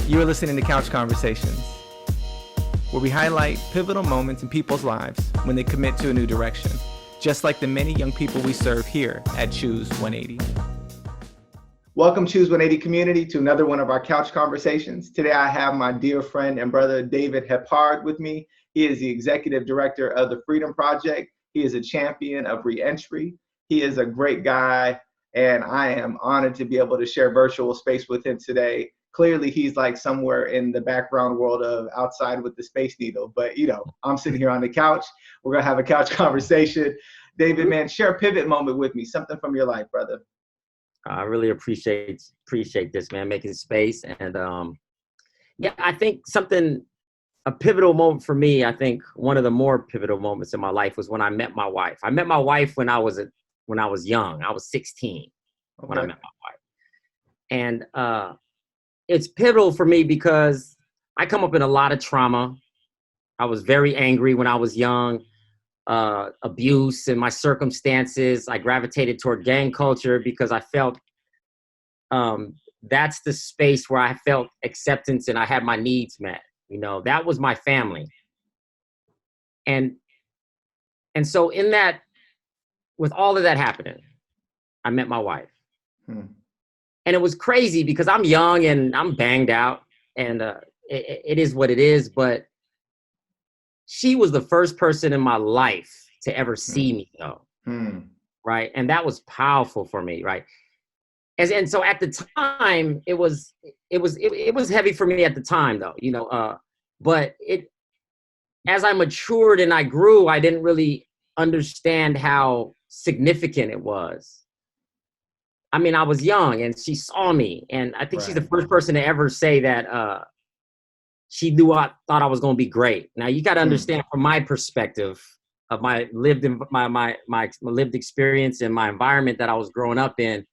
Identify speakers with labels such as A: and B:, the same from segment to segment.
A: You are listening to Couch Conversations, where we highlight pivotal moments in people's lives when they commit to a new direction, just like the many young people we serve here at Choose 180. Welcome, Choose 180 community, to another one of our Couch Conversations. Today I have my dear friend and brother David Heppard with me. He is the executive director of the Freedom Project. He is a champion of reentry. He is a great guy, and I am honored to be able to share virtual space with him today. Clearly, he's like somewhere in the background world of outside with the Space Needle. But, you know, I'm sitting here on the couch. We're going to have a couch conversation. David, man, share a pivot moment with me, something from your life, brother.
B: I really appreciate this, man, making space. And yeah, I think a pivotal moment for me, I think one of the more pivotal moments in my life was when I met my wife. I met my wife when I was young. I was 16 when I met my wife. And it's pivotal for me because I come up in a lot of trauma. I was very angry when I was young, abuse and my circumstances. I gravitated toward gang culture because I felt that's the space where I felt acceptance and I had my needs met. You know, that was my family. And so in that, with all of that happening, I met my wife. And it was crazy because I'm young and I'm banged out, and it is what it is. But she was the first person in my life to ever see me, though, right? And that was powerful for me, right? And so at the time, it was heavy for me at the time, though, you know. But as I matured and I grew, I didn't really understand how significant it was. I mean, I was young and she saw me, and I think she's the first person to ever say that she knew I thought I was going to be great. Now you got to understand from my perspective of my lived experience and my environment that I was growing up in.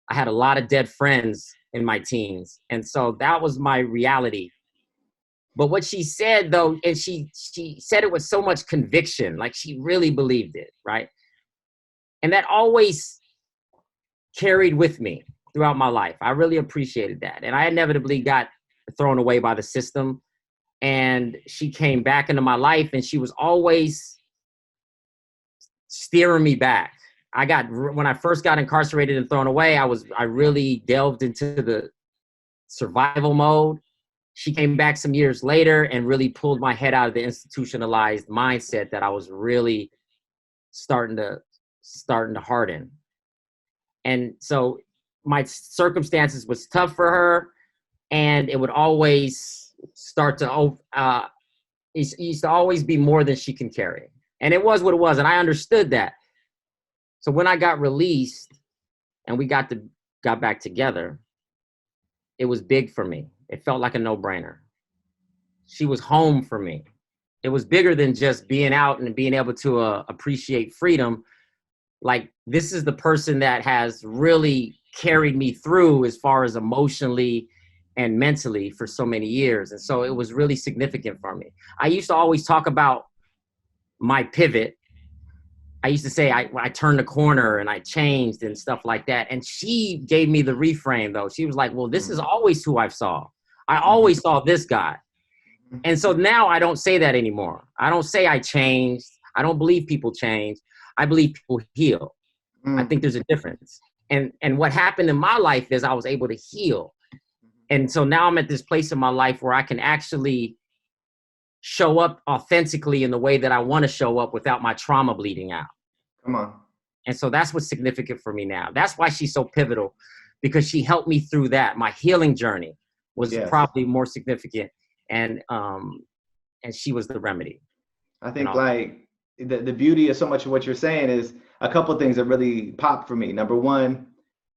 B: I had a lot of dead friends in my teens, and so that was my reality. But what she said, though, and she said it with so much conviction, like she really believed it, right? And that always carried with me throughout my life. I really appreciated that. And I inevitably got thrown away by the system. And she came back into my life, and she was always steering me back. When I first got incarcerated and thrown away, I really delved into the survival mode. She came back some years later and really pulled my head out of the institutionalized mindset that I was really starting to harden. And so my circumstances was tough for her, and it would always start to, it used to always be more than she can carry. And it was what it was. And I understood that. So when I got released and we got back together, it was big for me. It felt like a no-brainer. She was home for me. It was bigger than just being out and being able to appreciate freedom. Like, this is the person that has really carried me through as far as emotionally and mentally for so many years. And so it was really significant for me. I used to always talk about my pivot. I used to say I turned the corner and I changed and stuff like that. And she gave me the reframe, though. She was like, well, this is always who I saw. I always saw this guy. And so now I don't say that anymore. I don't say I changed. I don't believe people change. I believe people heal. I think there's a difference. And what happened in my life is I was able to heal. And so now I'm at this place in my life where I can actually show up authentically in the way that I want to show up without my trauma bleeding out.
A: Come on.
B: And so that's what's significant for me now. That's why she's so pivotal, because she helped me through that. My healing journey was probably more significant. And she was the remedy.
A: I think like the beauty of so much of what you're saying is a couple of things that really popped for me. Number one,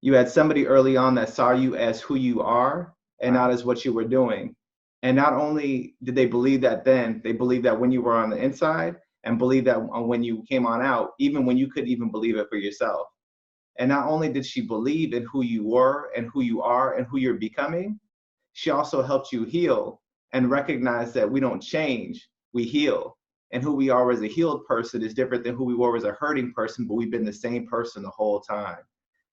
A: you had somebody early on that saw you as who you are and not as what you were doing. And not only did they believe that then, they believed that when you were on the inside, and believed that when you came on out, even when you couldn't even believe it for yourself. And not only did she believe in who you were and who you are and who you're becoming, she also helped you heal and recognize that we don't change, we heal. And who we are as a healed person is different than who we were as a hurting person, but we've been the same person the whole time.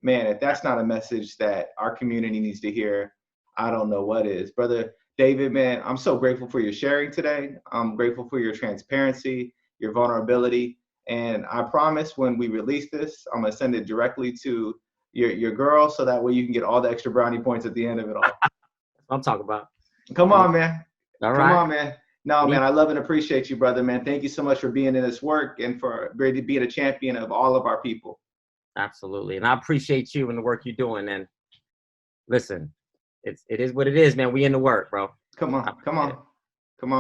A: Man, if that's not a message that our community needs to hear, I don't know what is. Brother David, man, I'm so grateful for your sharing today. I'm grateful for your transparency, your vulnerability. And I promise when we release this, I'm gonna send it directly to your girl so that way you can get all the extra brownie points at the end of it all.
B: That's what I'm talking about.
A: Come on, man.
B: All
A: Come
B: right.
A: on, man. No, man, I love and appreciate you, brother, man. Thank you so much for being in this work and for being a champion of all of our people.
B: Absolutely. And I appreciate you and the work you're doing. And listen, it is what it is, man. We in the work, bro.
A: Come on,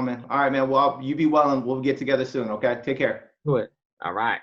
A: man. All right, man. Well, you be well and we'll get together soon, okay? Take care.
B: Do it. All right.